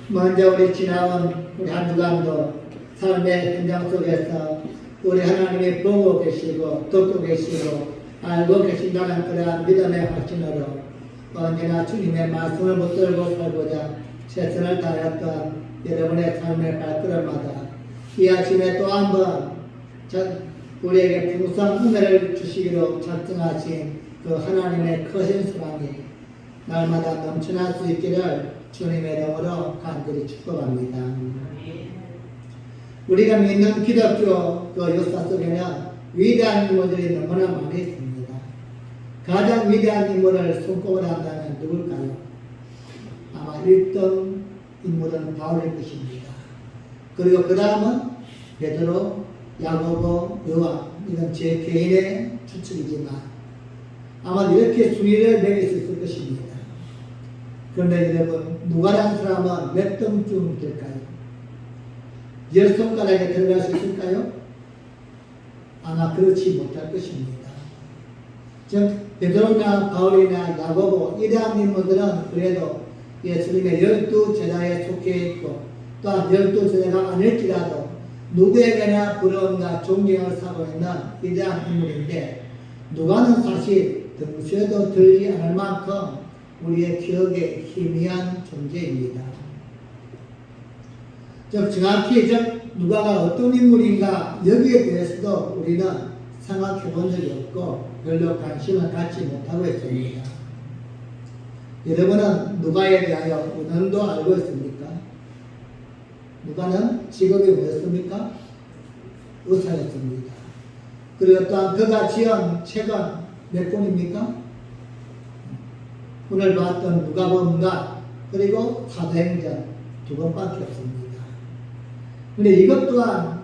먼저 우리 지나온 우리 한 주간도 삶의 현장 속에서 우리 하나님이 보고 계시고 듣고 계시고 알고 계신다는 그러한 믿음의 확신으로 언제나 주님의 말씀을 붙들고 살고자 최선을 다했던 여러분의 삶의 발걸음마다 이 아침에 또 한 번 우리에게 풍성한 은혜를 주시기로 작정하신 그 하나님의 크신 사랑이 날마다 넘쳐날 수 있기를 주님의 이름으로 간절히 축복합니다. 우리가 믿는 기독교 그 역사 속에는 위대한 인물들이 너무나 많이 있습니다. 가장 위대한 인물을 손꼽아 한다면 누굴까요? 아마 1등 인물은 바울일 것입니다. 그리고 그 다음은 베드로, 야고보, 요한, 이건 제 개인의 추측이지만 아마 이렇게 순위를 매길 수 있을 것입니다. 그런데 여러분, 누가라는 사람은 몇 등쯤 될까요? 10손가락에 들어갈 수 있을까요? 아마 그렇지 못할 것입니다. 즉 베드로나 바울이나 야고보 이러한 인물들은 그래도 예수님의 12제자에 속해 있고 또한 12제자가 아닐지라도 누구에게나 부러움과 존경을 사고 있는 위대한 인물인데 누가는 사실 등수에도 들지 않을 만큼 우리의 기억에 희미한 존재입니다. 즉 정확히 누가가 어떤 인물인가 여기에 대해서도 우리는 생각해 본 적이 없고 별로 관심을 갖지 못하고 있습니다. 여러분은 누가에 대하여 어느 정도 알고 있습니까? 누가는 직업이 뭐였습니까? 의사였습니다. 그리고 또한 그가 지은 책은 몇 권입니까? 오늘 봤던 누가복음과 그리고 사도행전 2권밖에 없습니다. 그런데 이것 또한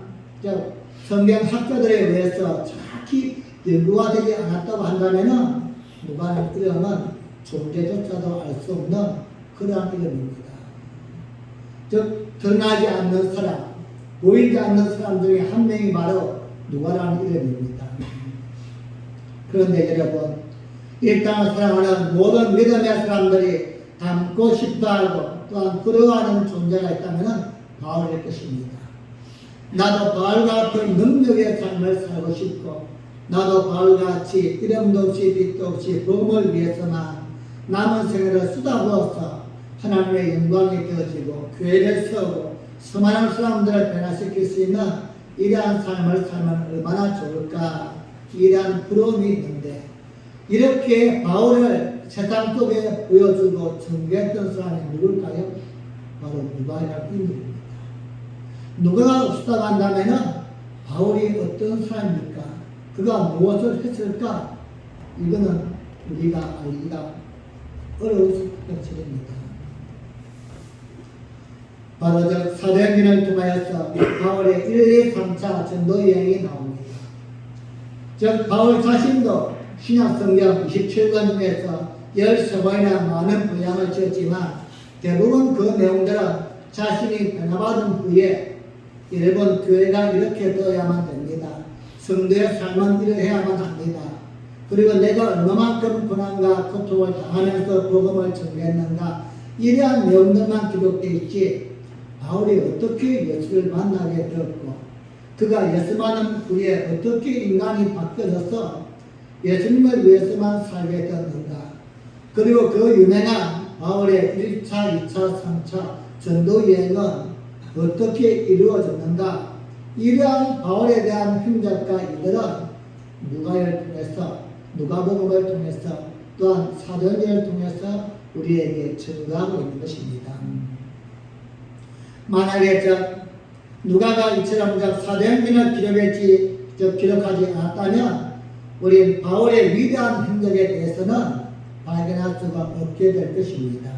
성경 학자들에 의해서 정확히 연구가 되지 않았다고 한다면 누가는 이름은 존재조차도 알 수 없는 그러한 이름입니다. 즉 드러나지 않는 사람, 보이지 않는 사람 중에 한 명이 바로 누가라는 이름입니다. 그런데 여러분, 이 땅을 사랑하는 모든 믿음의 사람들이 닮고 싶어하고 또한 부러워하는 존재가 있다면 바울일 것입니다. 나도 바울과 같은 능력의 삶을 살고 싶고 나도 바울같이 이름도 없이 빛도 없이 복음을 위해서만 남은 생애를 쏟아부어서 하나님의 영광이 되어지고 교회를 세우고 수많은 사람들을 변화시킬 수 있는 이러한 삶을 살면 얼마나 좋을까 이러한 부러움이 있는데 이렇게 바울을 세상 속에 보여주고 전개했던 사람이 누굴까요? 바로 누가라는 인물입니다. 누가가 없었다고 한다면 바울이 어떤 사람입니까? 그가 무엇을 했을까? 이거는 우리가 알기가 어려울 것입니다. 바로 사도행전을 통하여서 바울의 1, 2, 3차 전도 여행이 나옵니다. 즉 바울 자신도 신약 성경 27권 중에서 13번이나 많은 분량을 지었지만 대부분 그 내용들은 자신이 변화받은 후에 여러분 교회가 이렇게 되어야만 됩니다. 성도의 삶은 이러해야만 합니다. 그리고 내가 얼마만큼 고난과 고통을 당하면서 복음을 전개했는가 이러한 내용들만 기록되어 있지 바울이 어떻게 예수를 만나게 되었고 그가 예수 만난 후에 어떻게 인간이 바뀌어져서 예수님을 위해서만 살게 되었는가 그리고 그 유명한 바울의 1차, 2차, 3차 전도 여행은 어떻게 이루어졌는가 이러한 바울에 대한 흔적과 이들은 누가를 통해서 누가복음을 통해서 또한 사도행전을 통해서 우리에게 증거하고 있는 것입니다. 만약에 누가가 이처럼 사도행전을 기록하지 않았다면 우리 바울의 위대한 행적에 대해서는 발견할 수가 없게 될 것입니다.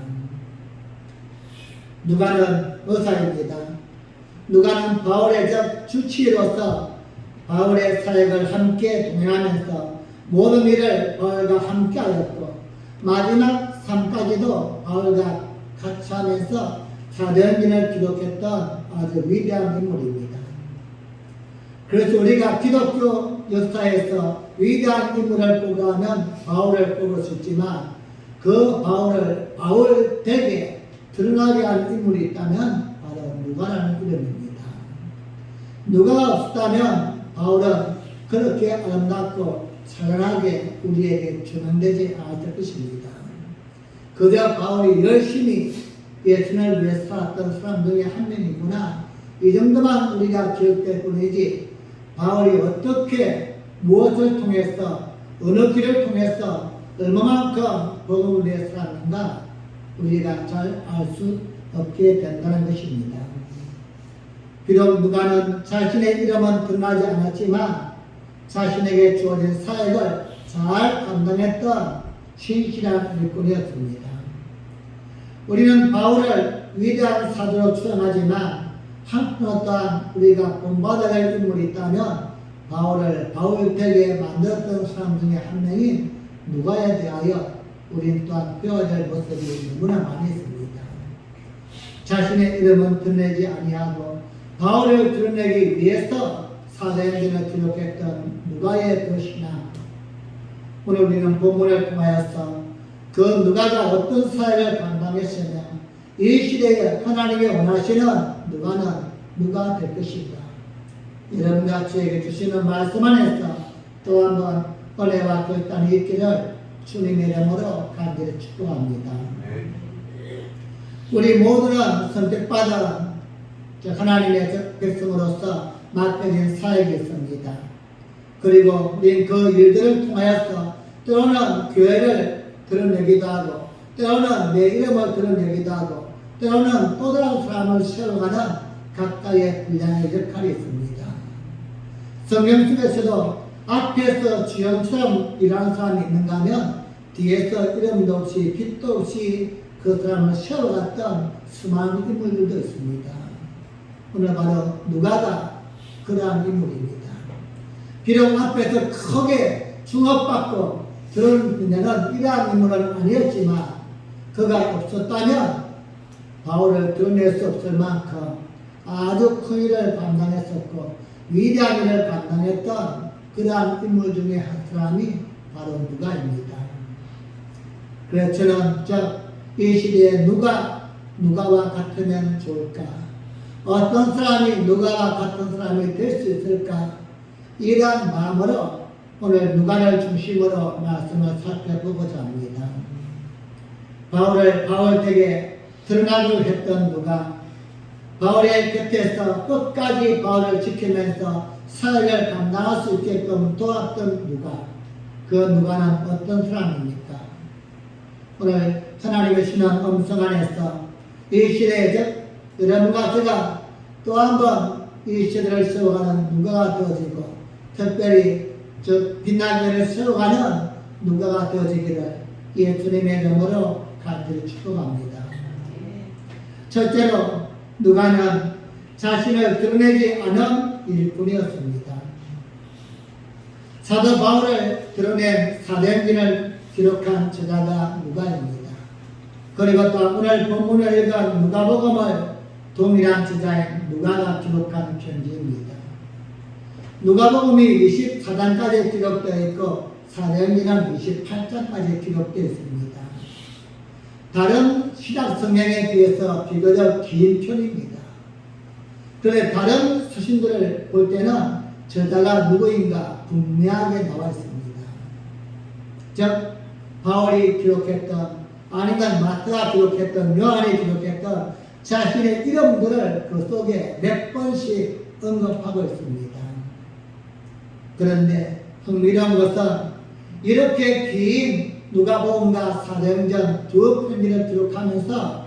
누가는 의사입니다. 누가는 바울의 주치로서 바울의 사역을 함께 동행하면서 모든 일을 바울과 함께 하였고 마지막 삶까지도 바울과 같이 하면서 사도행전을 기록했던 아주 위대한 인물입니다. 그래서 우리가 기독교 역사에서 위대한 인물을 뽑으라면 바울을 뽑을 수 있지만 그 바울 댁에 드러나게 할 인물이 있다면 바로 누가라는 이름입니다. 누가가 없었다면 바울은 그렇게 아름답고 찬란하게 우리에게 조명되지 않았을 것입니다. 그저 바울이 열심히 예수를 위해 살았던 사람 중에 한 명이구나, 이 정도만 우리가 기억될 뿐이지, 바울이 어떻게 무엇을 통해서 어느 길을 통해서 얼마만큼 복음을 위해 살았는가 우리가 잘 알 수 없게 된다는 것입니다. 비록 누가는 자신의 이름은 드러나지 않았지만 자신에게 주어진 사역을 잘 감당했던 신실한 일꾼이었습니다. 우리는 바울을 위대한 사도로 추앙하지만 한편 또한 우리가 본받아야 할 인물이 있다면 바울 댁에 만들었던 사람 중에 한 명인 누가에 대하여 우리는 또한 배워야 할 모습이 너무나 많이 있습니다. 자신의 이름은 드러내지 아니하고 바울을 드러내기 위해서 사도행전을 기록했던 누가의 그 신앙, 오늘 우리는 본문을 통하여서 그 누가가 어떤 사역을 감당했으며 이 시대에 하나님이 원하시는 누가는 누가 될 것인가, 여러분과 저에게 주시는 말씀 안에서 또 한번 은혜와 결단이 있기를 주님의 이름으로 간절히 축복합니다. 우리 모두는 선택받은 하나님의 백성으로서 맡겨진 사역이 있습니다. 그리고 우리는 그 일들을 통하여서 때로는 교회를 드러내기도 하고, 때로는 내 이름을 드러내기도 하고, 때로는 또 다른 사람을 세워가는 각각의 분량의 역할이 있습니다. 성경 속에서도 앞에서 주연처럼 일하는 사람이 있는가 하면 뒤에서 이름도 없이 빛도 없이 그 사람을 세워갔던 수많은 인물들도 있습니다. 오늘 바로 누가가 그러한 인물입니다. 비록 앞에서 크게 주목받고 그런 분야는 이러한 인물은 아니었지만 그가 없었다면 바울을 드러낼 수 없을 만큼 아주 큰 일을 감당했었고 위대한 일을 감당했던 그러한 인물 중에 한 사람이 바로 누가입니다. 그래서 저는 이 시대에 누가와 같으면 좋을까? 어떤 사람이 누가와 같은 사람이 될 수 있을까? 이러한 마음으로 오늘 누가를 중심으로 말씀을 살펴보고자 합니다. 바울 댁에 드러나기로 했던 누가, 바울의 곁에서 끝까지 바울을 지키면서 사역을 감당할 수 있게끔 도왔던 누가, 그 누가는 어떤 사람입니까? 오늘 하나님의 신한 음성 안에서 이 시대에 여러분과 제가 또 한 번 이 시대를 세워가는 누가가 되어지고, 특별히 빛나기를 세워가는 누가가 되어지기를 예수님의 이름으로 간절히 축복합니다. 첫째로 누가는 자신을 드러내지 않은 일꾼이었습니다. 사도 바울을 드러낸 사도행전을 기록한 저자가 누가입니다. 그리고 또 오늘 본문을 읽은 누가복음을 동일한 저자인 누가가 기록한 편지입니다. 누가복음이 24장까지 기록되어 있고 사도행전은 28장까지 기록되어 있습니다. 다른 신약 성경에 비해서 비교적 긴 편입니다. 그런데 다른 서신들을 볼 때는 저자가 누구인가 분명하게 나와 있습니다. 즉 바울이 기록했던, 아니면 마태가 기록했던, 요한이 기록했던 자신의 이름들을 그 속에 몇 번씩 언급하고 있습니다. 그런데 흥미로운 것은 이렇게 긴 누가복음과 사도행전 두 편지를 기록하면서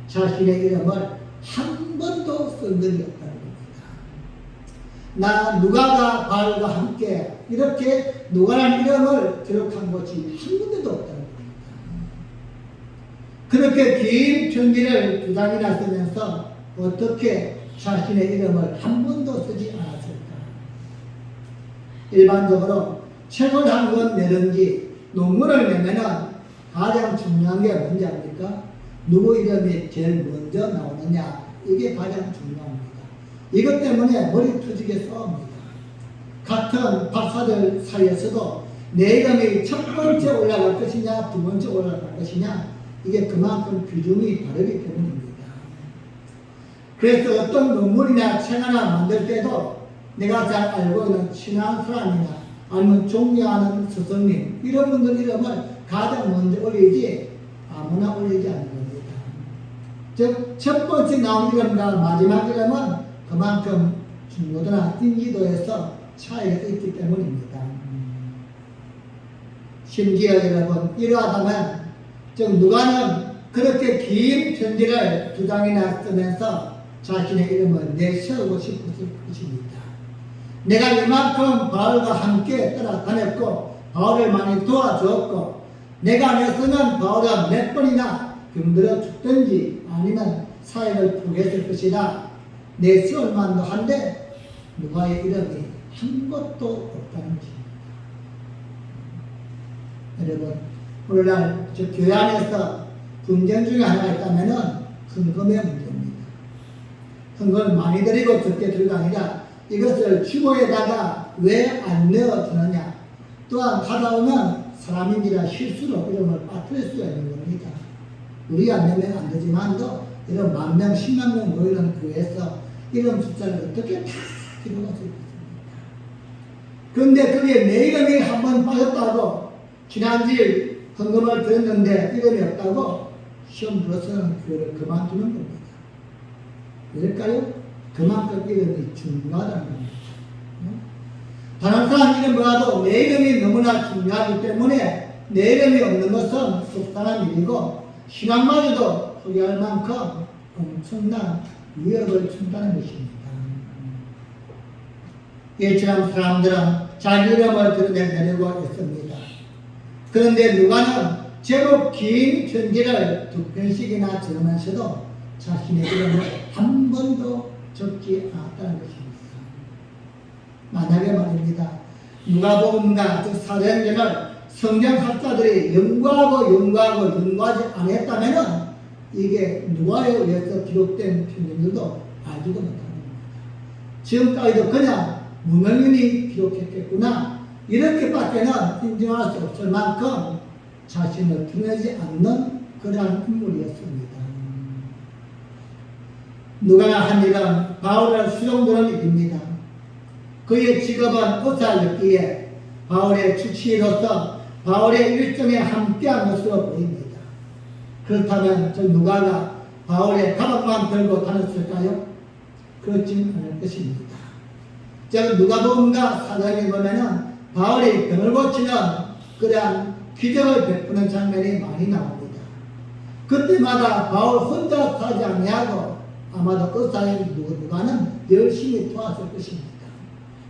자신의 이름을 한 번도 쓴 적이 없다는 겁니다. 나 누가가 바울과 함께 이렇게 누가라는 이름을 기록한 것이 한 군데도 없다는 겁니다. 그렇게 긴 편지를 두 장이나 쓰면서 어떻게 자신의 이름을 한 번도 쓰지 않았을까? 일반적으로 책을 한 권 내든지 논문을 내면은 가장 중요한 게 뭔지 압니까? 누구 이름이 제일 먼저 나오느냐, 이게 가장 중요합니다. 이것 때문에 머리 터지게 싸웁니다. 같은 박사들 사이에서도 내 이름이 첫 번째 올라갈 것이냐, 두 번째 올라갈 것이냐, 이게 그만큼 비중이 다르기 때문입니다. 그래서 어떤 논문이나 책 하나 만들 때도 내가 잘 알고 있는 친한 사람이나 아니면 존경하는 스승님, 이런 분들 이름을 가장 먼저 올리지 아무나 올리지 않는 겁니다. 즉, 첫 번째 나온 이름과 마지막 이름은 그만큼 중요도나 인지도에서 차이가 있기 때문입니다. 심지어 여러분, 이러하다면 즉 누가는 그렇게 긴 편지를 2장이나 쓰면서 자신의 이름을 내세우고 싶었을 것입니다. 내가 이만큼 바울과 함께 따라다녔고 바울을 많이 도와주었고 내가 내서는 바울은 몇 번이나 병들어 죽든지 아니면 사역을 포기했을 것이다. 내세울 만도 한데 누가의 이름이 한 것도 없다는 것입니다. 여러분, 오늘날 저 교회 안에서 분쟁 중에 하나가 있다면은 헌금의 문제입니다. 헌금을 많이 드리고 적게 드리고 아니라 이것을 주보에다가 왜 안 넣어주느냐. 또한 하다 보면 사람인지라 실수로 이름을 빠뜨릴 수가 있는 겁니다. 우리가 안 내면 안 되지만도 이런 10,000명, 100,000명 모이는 교회에서 이름 숫자를 어떻게 다 기록할 수 있겠습니까? 그런데 그게 내 이름이 한번 빠졌다고 지난주에 헌금을 드렸는데 이름이 없다고 시험 들어서는 교회를 그만두는 겁니다. 왜일까요? 그만큼 이름이 중요하다는 겁니다. 다른 사람 이름 몰라도 내 이름이 너무나 중요하기 때문에 내 이름이 없는 것은 속상한 일이고 신앙마저도 포기할 만큼 엄청난 위협을 준다는 것입니다. 이처럼 사람들은 자기 이름을 드러내려고 했습니다. 그런데 누가는 제법 긴 편지를 2편씩이나 적으면서도 자신의 이름을 한 번도 적지 않았다는 것입니다. 만약에 말입니다. 누가복음과 사도행전을 성경학자들이 연구하지 않았다면 이게 누가에 의해서 기록된 편지들도 알지도 못합니다. 지금까지도 그냥 무명인이 기록했겠구나 이렇게밖에는 인정할 수 없을 만큼 자신을 드러내지 않는 그러한 인물이었습니다. 누가가 한 일은 바울을 수용되는 일입니다. 그의 직업은 의사였기에 바울의 주치의로서 바울의 일정에 함께한 것으로 보입니다. 그렇다면 저 누가가 바울의 가방만 들고 다녔을까요? 그렇진 않을 것입니다. 즉 누가복음과 사도행전에 보면은 바울이 병을 고치는 그러한 기적을 베푸는 장면이 많이 나옵니다. 그때마다 바울 혼자 사지 아니하고 아마도 의사인 누가는 열심히 도왔을 것입니다.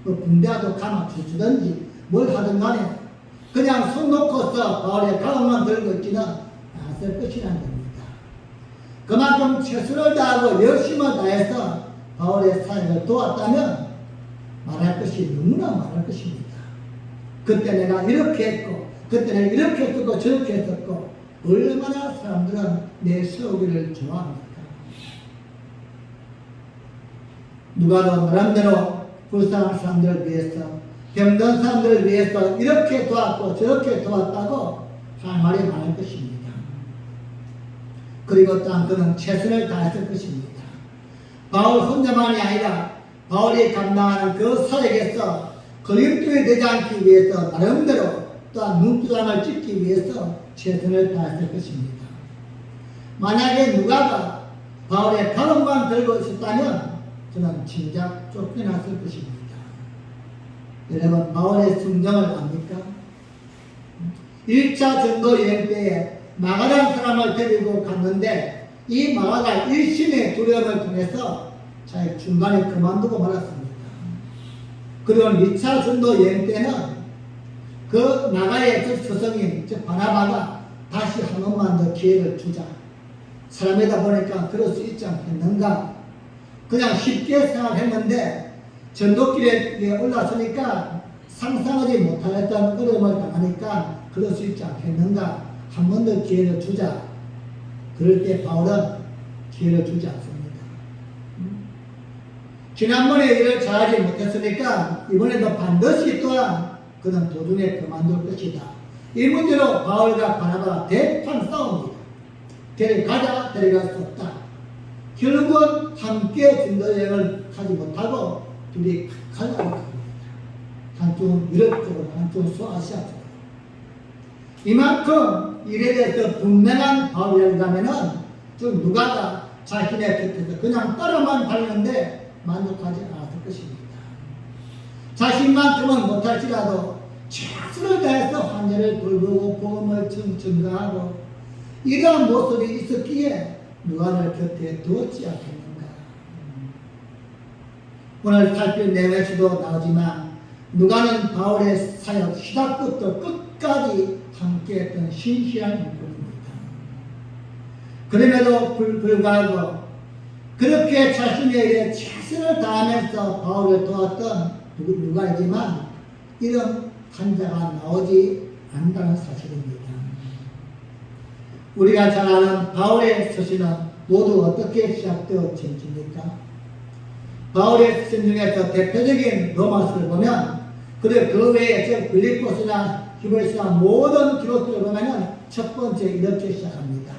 뭐 군대도 가마 주든지 뭘 하든 간에 그냥 손 놓고서 바울의 가방만 들고 있지는 않았을 것이라는 겁니다. 그만큼 최선을 다하고 열심을 다해서 바울의 사역을 도왔다면 말할 것이 너무나 많을 것입니다. 그때 내가 이렇게 했고 그때 내가 이렇게 했고 저렇게 했었고 얼마나 사람들은 내 세우기를 좋아합니까? 누가도 나름대로 불쌍한 사람들을 위해서 병든 사람들을 위해서 이렇게 도왔고 저렇게 도왔다고 할 말이 많을 것입니다. 그리고 또한 그는 최선을 다했을 것입니다. 바울 혼자만이 아니라 바울이 감당하는 그 사역에서 걸림돌이 되지 않기 위해서 나름대로 또한 눈두장을 찍기 위해서 최선을 다했을 것입니다. 만약에 누가가 바울의 가방만 들고 있었다면 저는 진작 쫓겨났을 것입니다. 여러분 바울의 순정을 압니까? 1차 전도 여행 때에 마가라는 사람을 데리고 갔는데 이 마가가 일심의 두려움을 통해서 자기 중간에 그만두고 말았습니다. 그리고 2차 전도 여행 때는 그 마가의 그 스승인 즉 바나바가 다시 한 번만 더 기회를 주자. 사람이다 보니까 그럴 수 있지 않겠는가. 그냥 쉽게 생각했는데 전도길에 올라서니까 상상하지 못하였던 어려움을 당하니까 그럴 수 있지 않겠는가. 한 번 더 기회를 주자. 그럴 때 바울은 기회를 주지 않습니다. 지난번에 일을 잘하지 못했으니까 이번에도 반드시 또한 그는 도중에 그만둘 것이다. 이 문제로 바울과 바나바가 대판 싸웁니다. 데려가자, 데려갈 수 없다. 결국은 함께 전도 여행을 하지 못하고 둘이 가려고 합니다. 한쪽은 유럽 쪽으로, 한쪽은 소아시아 쪽으로. 이만큼 일에 대해서 분명한 바울이라면은 좀 누가가 자신의 곁에서 그냥 따라만 다니는데 만족하지 않았을 것입니다. 자신만큼은 못할지라도 최선을 다해서 환자를 돌보고 복음을 증거하고 이러한 모습이 있었기에 누가를 곁에 두었지 않겠는가. 오늘 살필 내외수도 나오지만 누가는 바울의 사역 시작부터 끝까지 함께했던 신실한 인물입니다. 그럼에도 불구하고 그렇게 자신의 일에 최선을 다하면서 바울을 도왔던 누가이지만 이런 환자가 나오지 않는다는 사실입니다. 우리가 잘 아는 바울의 서신은 모두 어떻게 시작되어집니까? 바울의 서신 중에서 대표적인 로마서를 보면 그 외에 즉 빌립보서나 히브리서나 모든 기록들을 보면 첫 번째 이렇게 시작합니다.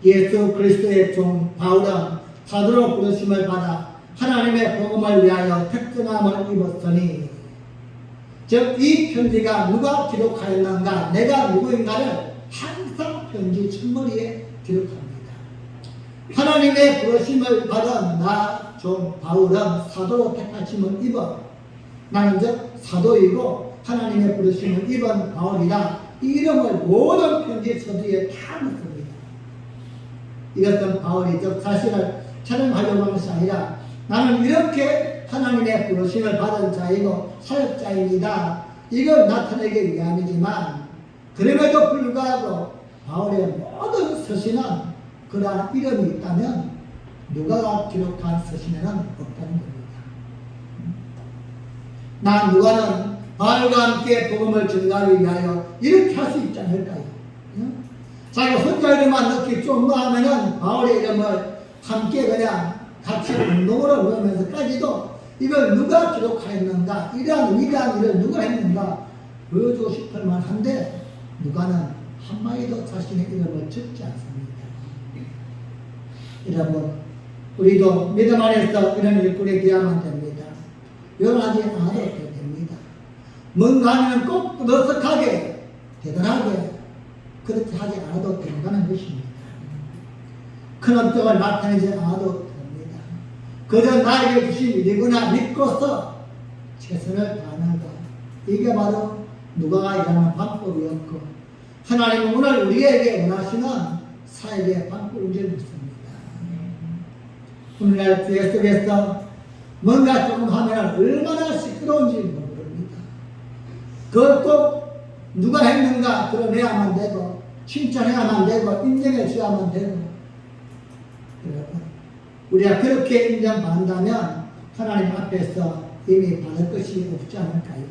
예수 그리스도의 종 바울은 사도로 부르심을 받아 하나님의 복음을 위하여 택정함을 입었으니, 즉 이 편지가 누가 기록하였는가, 내가 누구인가를 항상 편지 첫머리에 기록합니다. 하나님의 부르심을 받은 나 종 바울은 사도로 택하심을 입어 나는 즉 사도이고 하나님의 부르심을 입은 바울이라 이 이름을 모든 편지 서두에 다 넣습니다. 이것은 바울이 즉 자신을 촬영하려고 하는 것이 아니라 나는 이렇게 하나님의 부르심을 받은 자이고 사역자입니다. 이걸 나타내기 위함이지만 그럼에도 불구하고 바울의 모든 서신은 그러한 이름이 있다면 누가가 기록한 서신에는 없다는 겁니다. 나 누가는 바울과 함께 복음을 증거하기 위하여 이렇게 할 수 있지 않을까요? 자기가 혼자 이름만 넣기 좀 하면은 바울의 이름을 함께 그냥 같이 운동으로 넣으면서까지도 이걸 누가 기록하였는가, 이러한 위대한 일을 누가 했는가 보여주고 싶을 만한데 누가는 한마디도 자신의 이름을 적지 않습니다. 여러분, 우리도 믿음 안에서 이런 일꾼이 되어야만 됩니다. 요란하지 않아도 됩니다. 뭔가 하면 꼭 너석하게 대단하게 그렇게 하지 않아도 된다는 것입니다. 큰 업적을 나타내지 않아도 됩니다. 그저 나에게 주신 일이구나 믿고서 최선을 다하는 것, 이게 바로 누가가 일하는 방법이었고 하나님은 오늘 우리에게 원하시는 사역의 방법인 줄 믿습니다. 오늘날 교회 속에서 뭔가 조금 하면 얼마나 시끄러운지 모릅니다. 그걸 꼭 누가 했는가 드러내야만 되고 칭찬해야만 되고 인정해 줘야만 되고, 여러분 우리가 그렇게 인정받는다면 하나님 앞에서 이미 받을 것이 없지 않을까요?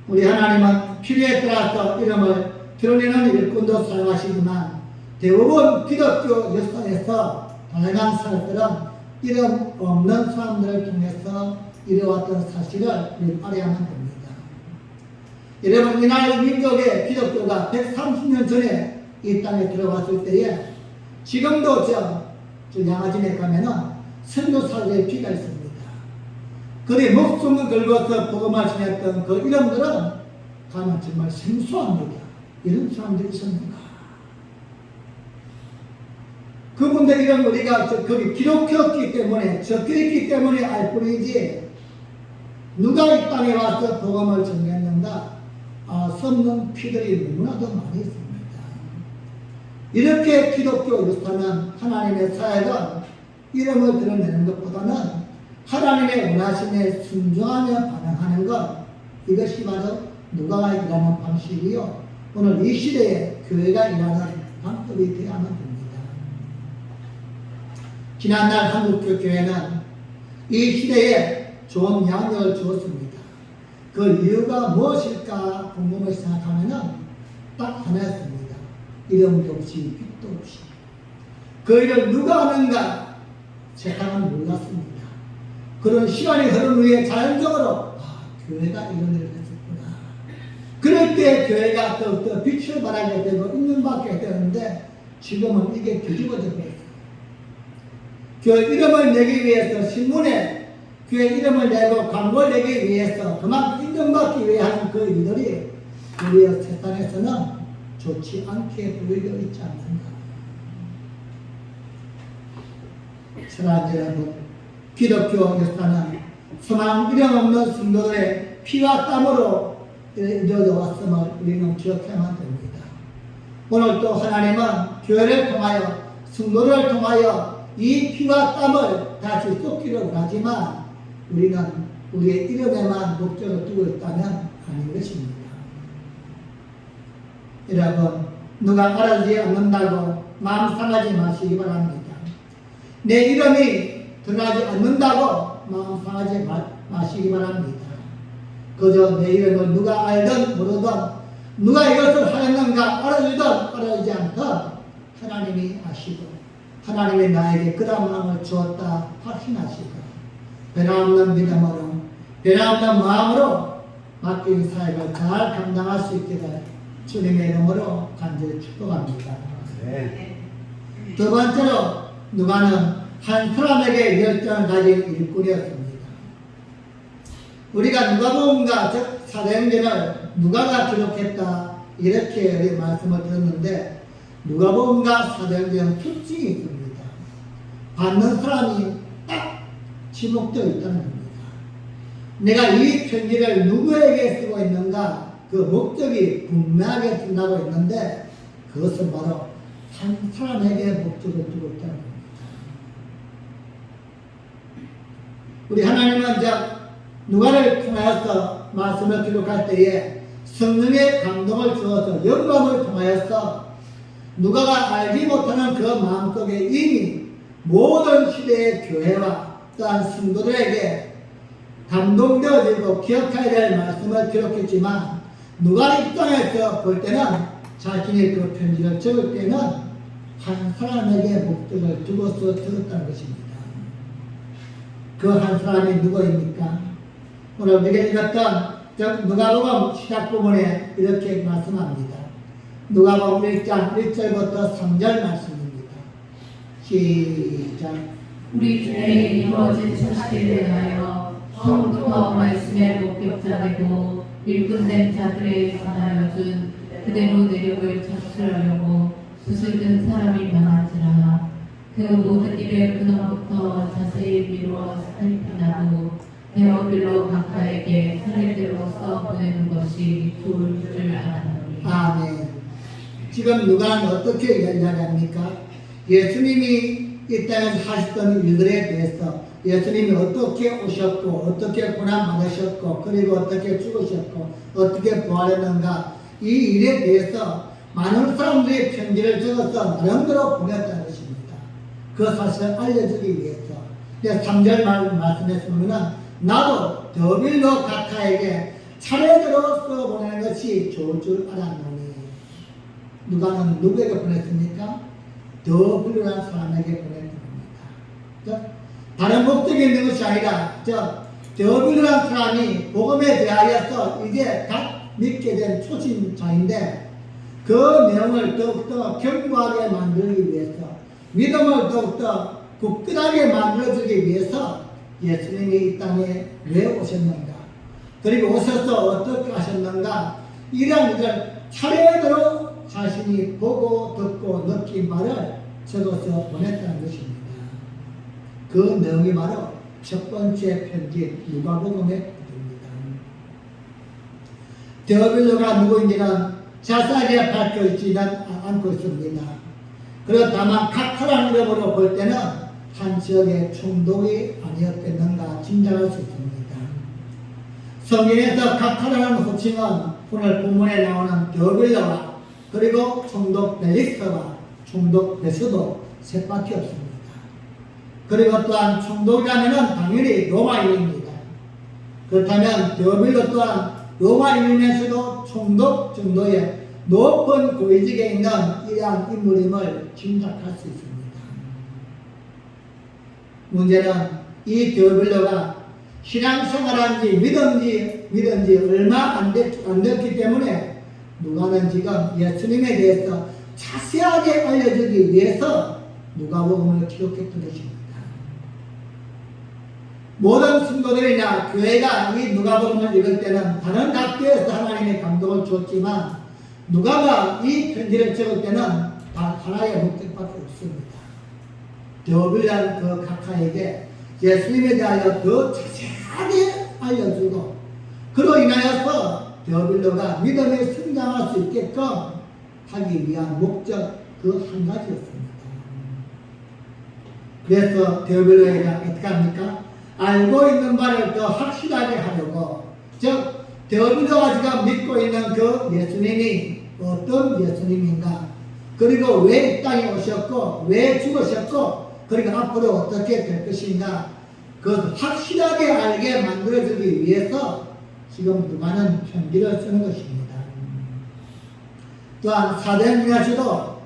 우리 하나님은 필요에 따라서 이름을 드러내는 일꾼도 사용하시지만 대부분 기독교 역사에서 다양한 사람들은 이름 없는 사람들을 통해서 이루어왔던 사실을 우리 알아야만 됩니다. 여러분, 이날 민족의 기독교가 130년 전에 이 땅에 들어왔을 때에 지금도 저 양아진에 가면은 선교사들의 피가 있습니다. 그들이 목숨을 걸고서 복음을 전했던 그 이름들은 가면 정말 생소합니다. 이런 사람들이 있었는가? 그분들 이름 우리가 거기 기록했기 때문에 적혀있기 때문에 알 뿐이지 누가 이 땅에 와서 복음을 전했는가 썩는 피들이 너무나도 많이 있습니다. 이렇게 기독교 역사는 하나님의 사역은 이름을 드러내는 것보다는 하나님의 원하심에 순종하며 반응하는 것, 이것이 바로 누가가 일하는 방식이요 오늘 이 시대에 교회가 일하는 방법이 되어야만 됩니다. 지난날 한국교회는 이 시대에 좋은 양력을 주었습니다. 그 이유가 무엇일까 궁금해 생각하면 딱 하나였습니다. 이름도 없이 빛도 없이. 그 일을 누가 하는가 세상은 몰랐습니다. 그런 시간이 흐른 후에 자연적으로 교회가 이런 일을 했었구나. 그럴 때 교회가 더욱더 빛을 발하게 되고 있는 밖에 되는데 지금은 이게 뒤집어져 버렸어요. 교회 이름을 내기 위해서 신문에 교회 이름을 내고 광고를 내기 위해서 그만큼 인정받기 위해 하는 그 일들이 우리 세상에서는 좋지 않게 보이고 있지 않는가. 사랑하는 여러분, 기독교 역사는 소망 이름 없는 성도들의 피와 땀으로 이루어져 왔음을 우리는 기억해야만 됩니다. 오늘 또 하나님은 교회를 통하여 성도를 통하여 이 피와 땀을 다시 쏟기를 원하지만 우리는 우리의 이름에만 목적을 두고 있다면 아닌 것입니다. 여러분, 누가 알아주지 않는다고 마음 상하지 마시기 바랍니다. 내 이름이 드러나지 않는다고 마음 상하지 마시기 바랍니다. 그저 내 이름을 누가 알든 모르든 누가 이것을 하였는가 알아주든 알아주지 않든 하나님이 아시고 하나님이 나에게 그런 마음을 주었다 확신하시고 변함없는 믿음으로 변함없는 마음으로 맡긴 사역을 잘 감당할 수 있기를 주님의 이름으로 간절히 축복합니다. 네. 두 번째로 누가는 한 사람에게 열정을 가진 일꾼이었습니다. 우리가 누가복음과 즉 사도행전을 누가가 기록했다 이렇게 우리 말씀을 들었는데 누가복음과 사도행전 특징이 있습니다. 받는 사람이 딱 지목되어 있다는 겁니다. 내가 이 편지를 누구에게 쓰고 있는가 그 목적이 분명하게 드러나고 있는데 그것은 바로 한 사람에게 목적을 두고 있다는 겁니다. 우리 하나님은 누가를 통하여서 말씀을 기록할 때에 성령의 감동을 주어서 영감을 통하여서 누가가 알지 못하는 그 마음속에 이미 모든 시대의 교회와 또한 성도들에게 감동되어지고 기억해야 될 말씀을 기록했지만 누가 입장에서 볼 때는 자신이 그 편지를 적을 때는 한 사람에게 목적을 두고서 적었다는 것입니다. 그 한 사람이 누구입니까? 오늘 우리가 읽었던 누가복음 시작 부분에 이렇게 말씀합니다. 누가복음 1장 1절부터 3절 말씀입니다. 시작. 우리 중에 이루어진 사실에 대하여 처음부터 말씀의 목격자 되고 일꾼된 자들에 관하여 준 그대로 내력을 작술하려고 붓을 든 사람이 많은지라 그 모든 일의 근원부터 자세히 미루어 살피나도 대어빌로 각하에게 차례대로 써보내는 것이 좋을 줄 알았노니. 아멘. 지금 누가는 어떻게 이야기합니까? 예수님이 이 땅에서 하셨던 일들에 대해서 예수님이 어떻게 오셨고 어떻게 고난받으셨고 그리고 어떻게 죽으셨고 어떻게 부활했는가 이 일에 대해서 많은 사람들이 편지를 적어서 나름대로 보냈다는 것입니다. 그 사실을 알려주기 위해서 3절 말씀에 보면 나도 더빌로 각하에게 차례대로 써보내는 것이 좋을 줄 알았노니. 누가는 누구에게 보냈습니까? 더빌로라는 사람에게 보냈던 겁니다. 다른 목적이 있는 것이 아니라 더빌로라는 사람이 복음에 대하여서 이제 각 믿게 된 초신자인데 그 내용을 더욱더 견고하게 만들기 위해서 믿음을 더욱더 굳건하게 만들어주기 위해서 예수님이 이 땅에 왜 오셨는가 그리고 오셔서 어떻게 하셨는가 이런 일을 차례대로 자신이 보고 듣고 느낀 바를 적어서 보냈다는 것입니다. 그 내용이 바로 첫 번째 편지 누가복음의 편지입니다. 더빌로가 누구인지는 자세하게 밝혀지지는 않고 있습니다. 그리고 다만 각하라는 이름으로 볼 때는 한 지역의 총독이 아니었겠는가 짐작할 수 있습니다. 성경에서 각하라는 호칭은 오늘 본문에 나오는 더빌로와 그리고 총독 벨릭스와 총독 베스도 셋밖에 없습니다. 그리고 또한 총독이라면 당연히 로마인입니다. 그렇다면 더빌로 또한 로마인이면서도 총독 정도의 높은 고위직에 있는 이러한 인물임을 짐작할 수 있습니다. 문제는 이 더빌로가 신앙생활한 지 믿은 지 얼마 안 됐기 때문에 누가는 지금 예수님에 대해서 자세하게 알려주기 위해서 누가복음을 기록했던 것입니다. 모든 성도들이나 교회가 이 누가복음을 읽을 때는 다른 각도에서 하나님의 감동을 줬지만 누가가 이 편지를 적을 때는 단 하나의 목적밖에 없습니다. 데오빌라는 그 각하에게 예수님에 대하여 더 자세하게 알려주고 그로 인하여서 데오빌로가 믿음에 성장할 수 있게끔 하기 위한 목적 그 한 가지였습니다. 그래서 데오빌로에게 어떻게 합니까? 알고 있는 바를 더 확실하게 하려고, 즉 데오빌로가 지금 믿고 있는 그 예수님이 어떤 예수님인가, 그리고 왜 이 땅에 오셨고 왜 죽으셨고 그리고 앞으로 어떻게 될 것인가, 그것을 확실하게 알게 만들어주기 위해서 지금 누가는 편지를 쓰는 것입니다. 또한 사도행전에서도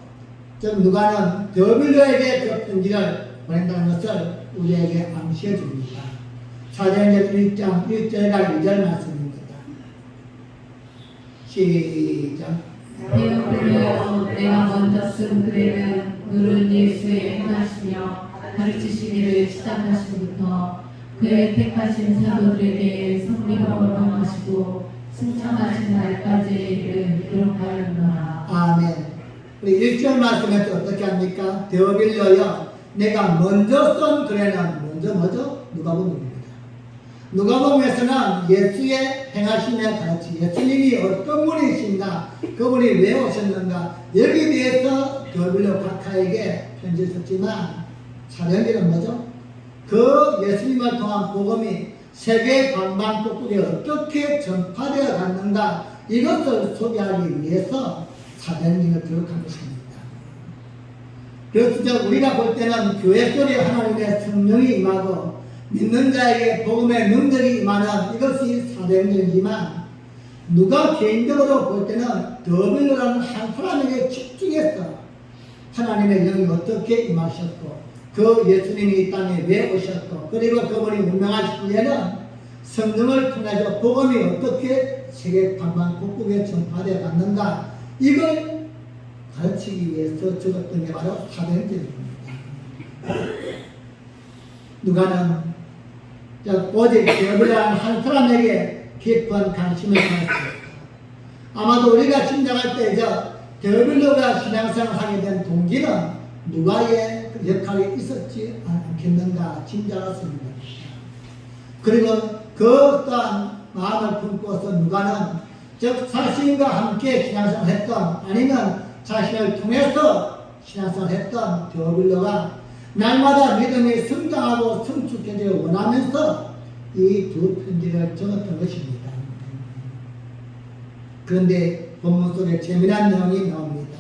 즉 누가는 데오빌로에게 그 편지를 보낸다는 것을 우리에게 암시해 줍니다. 사도행전 1장 1절과 2절 말씀입니다. 시작. 데오빌로여, 내가 먼저 쓴 글에는 누른 예수의 행하시며 가르치시기를 시작하시부터 그의 택하신 사도들에게 성령을 허락하시고 승천하신 날까지 이르는 기록하였노라. 아멘. 우리 1절 말씀에서 어떻게 합니까? 데오빌로여, 내가 먼저 쓴 글에는 먼저 뭐죠? 누가복음입니다. 누가복음에서는 예수의 행하심에 가르치, 예수님이 어떤 분이신가, 그분이 왜 오셨는가, 여기에 대해서 데오빌로 각하에게 편지를 썼지만 사도행전은 뭐죠? 그 예수님을 통한 복음이 세계 방방곡곡에 어떻게 전파되어 갔는가, 이것을 소개하기 위해서 사도행전을 기록한 것입니다. 그래서 우리가 볼 때는 교회 속에 하나님의 성령이 임하고 믿는 자에게 복음의 능력이 임하는 이것이 사도행전이지만, 누가 개인적으로 볼 때는 데오빌로라는 한 사람에게 집중해서 하나님의 영이 어떻게 임하셨고 그 예수님이 이 땅에 왜 오셨고 그리고 그분이 운명하실 후에는 성령을 통해서 복음이 어떻게 세계 방방곡곡에 전파되어 갔는가, 이걸 가르치기 위해서 적었던 게 바로 사도행전입니다. 누가는 오직 데오빌로라는 한 사람에게 깊은 관심을 가졌습니다. 아마도 우리가 짐작할 때 데오빌로가 신앙생활을 하게 된 동기는 누가의 역할이 있었지 않겠는가 짐작할 수 있는 것입니다. 그리고 그 또한 마음을 품고서 누가는 즉 자신과 함께 신앙생활을 했던, 아니면 자신을 통해서 신앙생활을 했던 데오빌로가 날마다 믿음이 성장하고 성숙해지길 원하면서 이 두 편지를 적었던 것입니다. 그런데 본문 속에 재미난 내용이 나옵니다.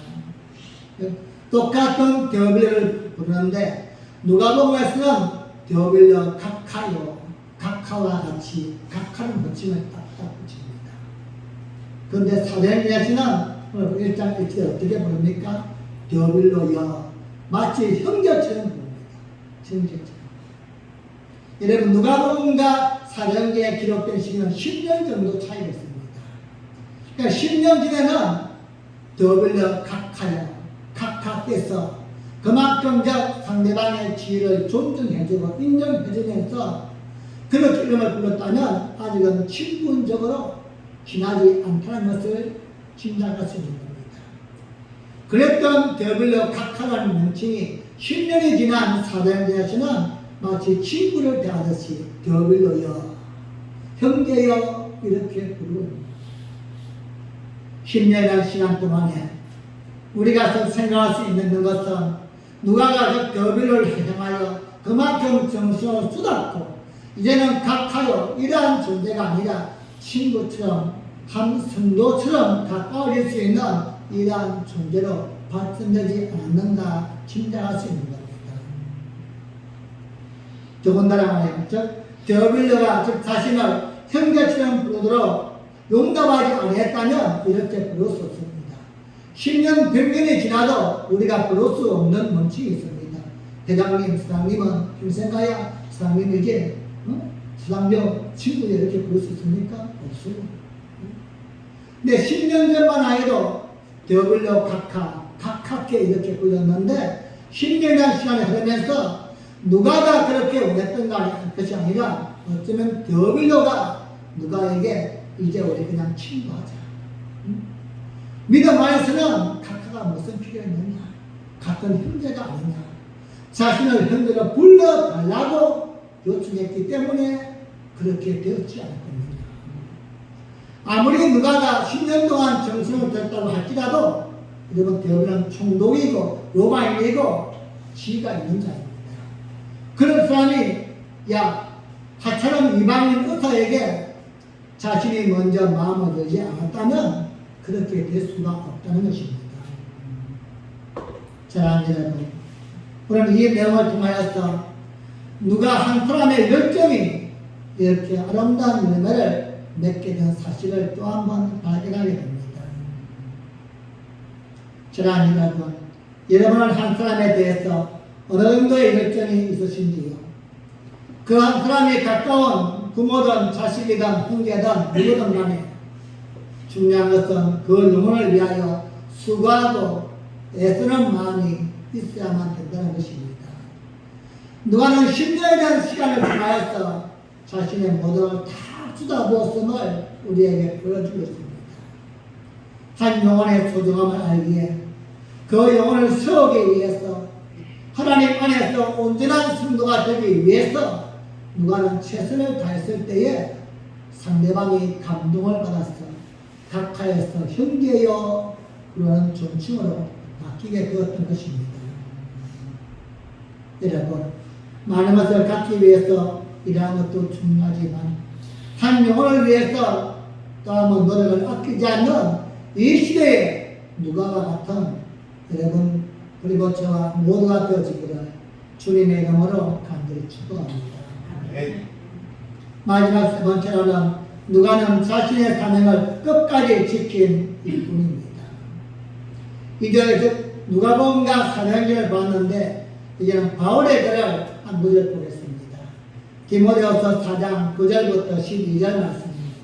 똑같은 데오빌로를 부르는데 누가복음에서는 데오빌로 각하요, 각하와 같이 각하는 호칭을 딱딱 붙입니다. 그런데 사도행전에서는 1장 1절에 어떻게 부릅니까? 데오빌로여, 마치 형제처럼 부릅니다. 형제처럼. 여러분, 누가복음과 사도행전에 기록된 시기는 10년 정도 차이가 있습니다. 그러니까 10년 전에는 데오빌로 각하여, 각하께서 그만큼 상대방의 지위를 존중해주고 인정해주면서 그렇게 이름을 불렀다면 아직은 친분적으로 지나지 않다는 것을 짐작할 수 있는 겁니다. 그랬던 데오빌로 각하라는 명칭이 10년이 지난 사도행전에서는 마치 친구를 대하듯이 데오빌로여, 형제여 이렇게 부르고 10년이라는 시간 동안에 우리가 생각할 수 있는 것은 누가가 데오빌로를 향하여 그만큼 정성을 쏟았고 이제는 각하여 이러한 존재가 아니라 친구처럼 한 성도처럼 가까워질 수 있는 이러한 존재로 발전되지 않았는가 짐작할 수 있는 겁니다. 더군다나 데오빌로가 자신을 형제처럼 부르도록 용납하지 아니했다면 이렇게 부를 수 없습니다. 10년, 100년이 지나도 우리가 부를 수 없는 원칙이 있습니다. 대장님, 사장님은 평생 가야 사장님에게 수상정 친구들 이렇게 부를 수 있습니까? 없어요. 근데 10년 전만 해도 데오빌로 각하께 이렇게 불렀는데 10년이라는 시간이 흐르면서 누가가 그렇게 원했던 것이 아니라 어쩌면 데오빌로가 누가에게 이제 우리 그냥 친구하자. 믿음 안에서는 각하가 무슨 필요 있느냐? 같은 형제가 아니냐? 자신을 형제로 불러달라고 요청했기 때문에 그렇게 되었지 않을 겁니다. 아무리 누가가 10년 동안 정성을 들였다고 할지라도 여러분 데오빌로는 총독이고 로마인이고 지위가 있는 자입니다. 그런 사람이 하처럼 이방인 의사에게 자신이 먼저 마음을 열지 않았다면 그렇게 될 수가 없다는 것입니다. 사랑하는 여러분, 우리는 이 내용을 통하여서 누가 한 사람의 열정이 이렇게 아름다운 열매를 맺게 된 사실을 또 한 번 발견하게 됩니다. 사랑하는 여러분, 여러분은 한 사람에 대해서 어느 정도의 열정이 있으신지요? 그 한 사람이 가까운 부모든 자식이든 형제든 누구든 간에 중요한 것은 그 영혼을 위하여 수고하고 애쓰는 마음이 있어야만 된다는 것입니다. 누가는 10년이라는 시간을 통하여서 자신의 모든 걸 다 쏟아부었음을 우리에게 보여주고 있습니다. 한 영혼의 소중함을 알기에 그 영혼을 세우기 위해서 하나님 안에서 온전한 성도가 되기 위해서 누가는 최선을 다했을 때에 상대방이 감동을 받았어 각하에서 형제여 그런 존칭으로 바뀌게 되었던 것입니다. 여러분, 많은 것을 갖기 위해서 일하는 것도 중요하지만 한 영혼을 위해서 또 한번 노력을 아끼지 않는 이 시대에 누가와 같은 여러분 그리고 저와 모두가 되어지기를 주님의 이름으로 간절히 축복합니다. 마지막 세 번째로는 누가는 자신의 사명을 끝까지 지킨 일꾼입니다. 이제 누가복음과 사도행전을 봤는데 이제는 바울의 글을 한 구절 보겠습니다. 디모데후서 4장 9절부터 12절 말씀입니다.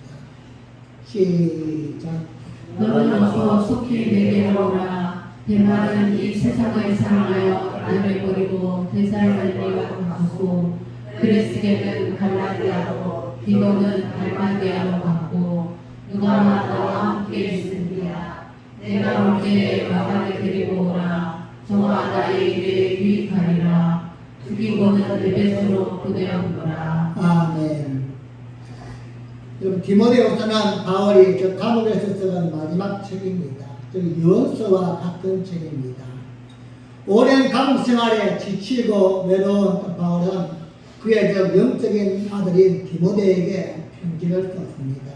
시작. 너는 어서 속히 내게로 오라. 대만은 이 세상을 사랑하여 나를 버리고 데살로니가로 갔고 그레스게는 갈라디아로 디도는 달마디아로 갔고 누가와 나와 함께 있으리라. 내가 올 때에 마가를 데리고 오라. 저와 나의 일에 유익하리라. 죽이고는 에베소로 보내었노라. 아멘. 여러분 디모데후서는 바울이 저 감옥에서 쓰는 마지막 책입니다. 유언서와 같은 책입니다. 오랜 감옥 생활에 지치고 외로운 바울은 그의 영적인 아들인 디모데에게 편지를 썼습니다.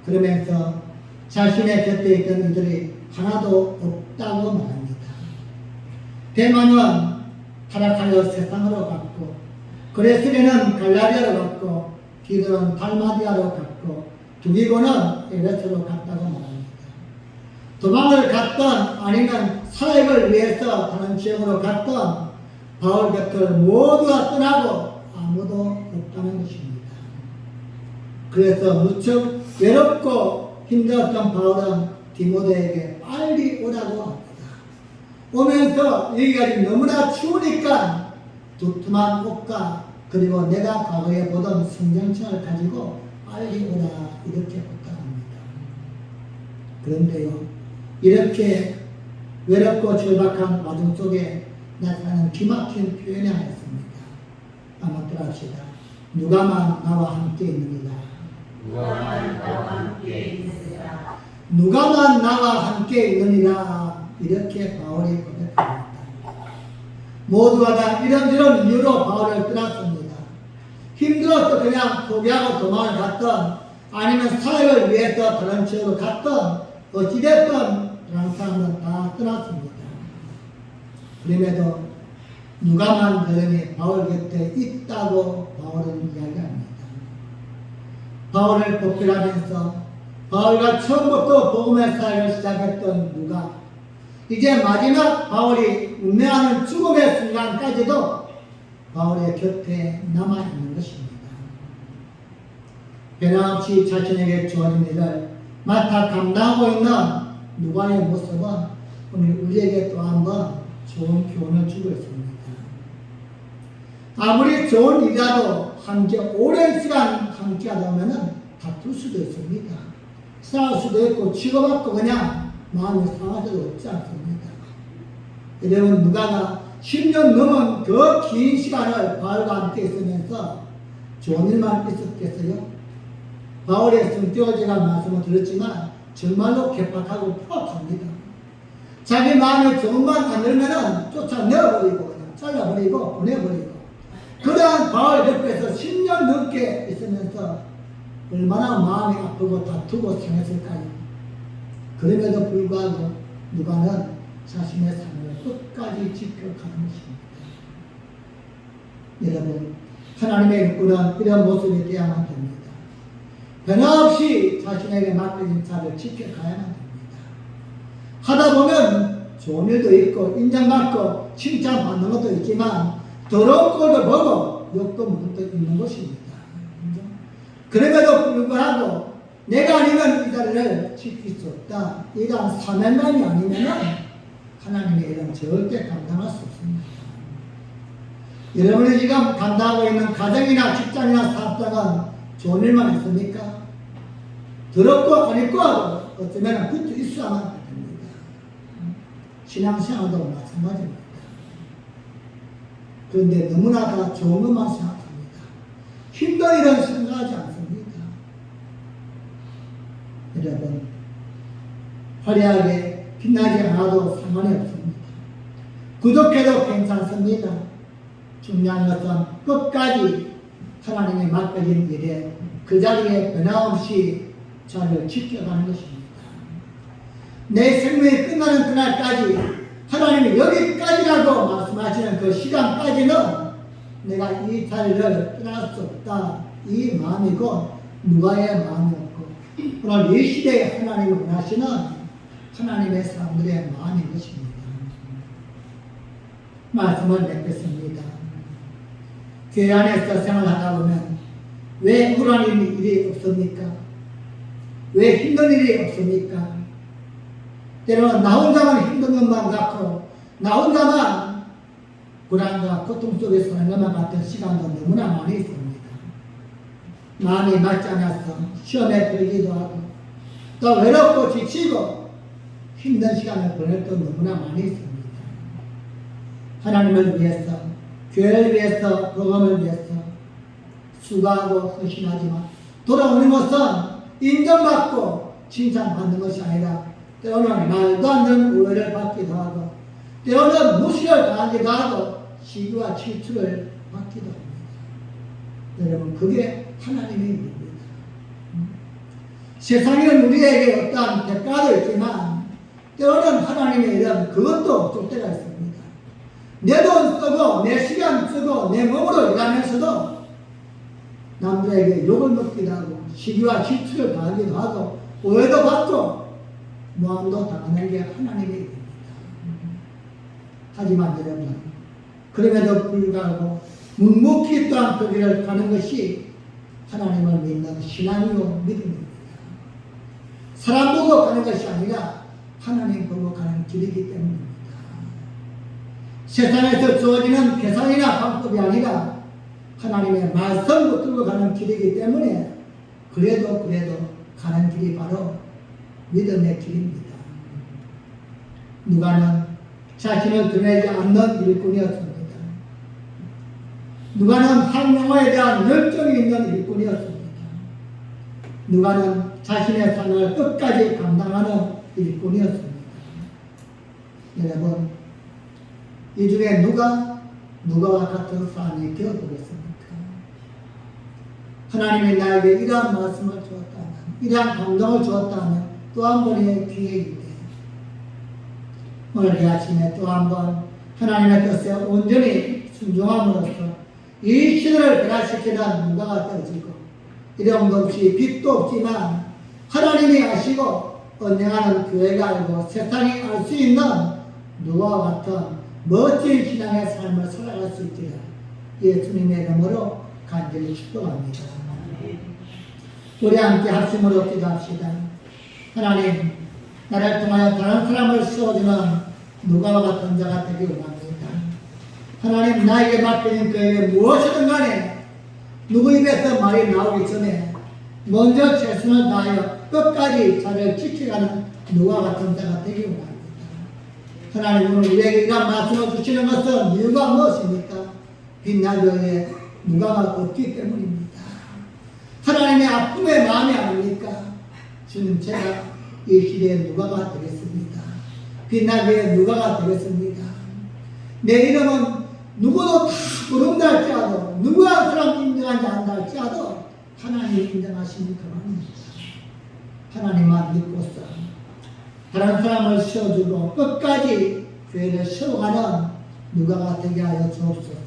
그러면서 자신의 곁에 있던 이들이 하나도 없다고 말합니다. 대만은 타락하여 세상으로 갔고 그레스게는 갈라디아로 갔고 디도는 달마디아로 갔고 두기고는 에베소로 갔다고 말합니다. 도망을 갔던 아니면 사역을 위해서 다른 지역으로 갔던 바울 곁을 모두가 떠나고 아무도 없다는 것입니다. 그래서 무척 외롭고 힘들었던 바울은 디모데에게 빨리 오라고 합니다. 오면서 여기가 너무나 추우니까 두툼한 옷과 그리고 내가 과거에 보던 성경책을 가지고 빨리 오라 이렇게 부탁합니다. 그런데요, 이렇게 외롭고 절박한 와중 속에 나타나는 기막힌 표현이 하나 있습니다. 한번 따라합시다. 누가만 나와 함께 있느니라. 누가만 나와 함께 있으리라. 누가만 나와 함께 있느니라. 이렇게 바울이 고백합니다. 모두가 다 이런저런 이유로 바울을 떠났습니다. 힘들어서 그냥 포기하고 도망을 갔던 아니면 사역을 위해서 다른 지역으로 갔던 어찌됐든 그런 사람은 다 떠났습니다. 그럼에도 누가만 여전히 바울 곁에 있다고 바울은 이야기합니다. 바울을 보필하면서 바울과 처음부터 복음의 사역을 시작했던 누가 이제 마지막 바울이 운명하는 죽음의 순간까지도 바울의 곁에 남아있는 것입니다. 변함없이 자신에게 주어진 일을 맡아 감당하고 있는 누가의 모습은 오늘 우리에게 또 한 번 좋은 교훈을 주고 있습니다. 아무리 좋은 일이라도 함께 오랜 시간 함께 하다 보면 다툴 수도 있습니다. 싸울 수도 있고 치고받고 그냥 마음이 상할 수도 없지 않습니다. 여러분 누가가 10년 넘은 그 긴 시간을 바울과 함께 있으면서 좋은 일만 있었겠어요? 바울의 성격제가 말씀을 들었지만 정말로 개팍하고 포악합니다. 자기 마음에 좋은만 안 들면은 쫓아내어버리고 그냥 잘라버리고 보내버리고 그러한 바울 옆에서 10년 넘게 있으면서 얼마나 마음이 아프고 다투고 상했을까요? 그럼에도 불구하고 누가는 자신의 삶을 끝까지 지켜가는 것입니다. 여러분, 하나님의 일꾼은 이런 모습이 되어야만 됩니다. 변함없이 자신에게 맡겨진 자를 지켜가야만 됩니다. 하다 보면 좋은 일도 있고 인정받고 칭찬받는 것도 있지만 더러운 꼴도 보고 욕도 먹을 때 있는 것입니다. 그럼에도 불구하고 내가 아니면 이 자리를 지킬 수 없다. 이러한 사명감이 아니면 하나님의 일은 절대 감당할 수 없습니다. 여러분이 지금 감당하고 있는 가정이나 직장이나 사업장은 좋은 일만 있습니까? 더럽고 안 있고 어쩌면 붙어 있어야만 됩니다. 신앙생활도 마찬가지입니다. 그런데 너무나 다 좋은 것만 생각합니다. 힘든 일은 생각하지 않습니다. 여러분, 화려하게 빛나지 않아도 상관이 없습니다. 부족해도 괜찮습니다. 중요한 것은 끝까지 하나님의 맡겨진 일에 그 자리에 변함없이 자리를 지켜가는 것입니다. 내 생명이 끝나는 그날까지 하나님이 여기까지라고 말씀하시는 그 시간까지는 내가 이 자리를 떠날 수 없다. 이 마음이고 누가의 마음이었고 오늘 이 시대에 하나님이 원하시는 하나님의 사람들의 마음인 것입니다. 말씀을 맺겠습니다. 교회 안에서 생활하다 보면 왜 우울한 일이 없습니까? 왜 힘든 일이 없습니까? 때로는 나 혼자만 힘든 것만 같고 나 혼자만 불안과 고통 속에 사는 것만 같은 시간도 너무나 많이 있습니다. 마음이 맞지 않아서 시험에 들기도 하고 또 외롭고 지치고 힘든 시간을 보낼 때도 너무나 많이 있습니다. 하나님을 위해서 교회를 위해서 복음을 위해서 수고하고 헌신하지만 돌아오는 것은 인정받고 칭찬받는 것이 아니라 때로는 말도 안 되는 오해를 받기도 하고 때로는 무시를 당하기도 하고 시기와 질투를 받기도 합니다. 여러분 그게 하나님의 일입니다. 세상에는 우리에게 어떠한 대가도 있지만 때로는 하나님의 일은 그것도 줄 때가 있습니다. 내 돈 쓰고 내 시간 쓰고 내 몸으로 일하면서도 남들에게 욕을 먹기도 하고 시기와 질투를 당하기도 하고 오해도 받고 모함도 당하는 게 하나님의 일입니다. 하지만 여러분 그럼에도 불구하고 묵묵히 또한 그 길을 가는 것이 하나님을 믿는 신앙이요 믿음입니다. 사람 보고 가는 것이 아니라 하나님 보고 가는 길이기 때문입니다. 세상에서 주어지는 계산이나 방법이 아니라 하나님의 말씀 붙들고 가는 길이기 때문에 그래도 가는 길이 바로 믿음의 길입니다. 누가는 자신을 드러내지 않는 일꾼이었습니다. 누가는 한 영혼에 대한 열정이 있는 일꾼이었습니다. 누가는 자신의 삶을 끝까지 감당하는 일꾼이었습니다. 여러분, 이 중에 누가와 같은 사람이 되어보겠습니까? 하나님이 나에게 이러한 말씀을 주었다면, 이러한 감동을 주었다면 또 한 번의 기회인데 오늘 이 아침에 또 한 번 하나님의 뜻에 온전히 순종함으로써 이 시대를 변화시키는 누가가 되어지고 이름도 없이 빛도 없지만 하나님이 아시고 언행하는 교회가 알고 세상이 알 수 있는 누가와 같은 멋진 신앙의 삶을 살아갈 수 있기를 예수님의 이름으로 간절히 축복합니다. 우리 함께 합심으로 기도합시다. 하나님, 나를 통하여 다른 사람을 세워주는 누가와 같은 자가 되기 원합니다. 하나님, 나에게 맡겨진 그 일에 무엇이든 간에 누구 입에서 말이 나오기 전에 먼저 최선을 다하여 끝까지 자를 지켜가는 누가 같은 자가 되기 원합니다. 하나님, 오늘 우리에게 이런 말씀을 주시는 것은 이유가 무엇입니까? 빛나교에 누가가 없기 때문입니다. 하나님의 아픔의 마음이 아닙니까? 주님, 제가 이 시대에 누가가 되겠습니다. 빛나교에 누가가 되겠습니다. 내 이름은 누구도 다 부른다 할지라도, 누구 한 사람 인정하지 않는다 할지라도 하나님이 인정하시는 그만입니다. 하나님만 믿고서 다른 사람을 세워주고 끝까지 교회를 세워가는 누가가 되게 하여 주옵소서.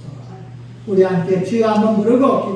우리 함께 주여 한번 부르고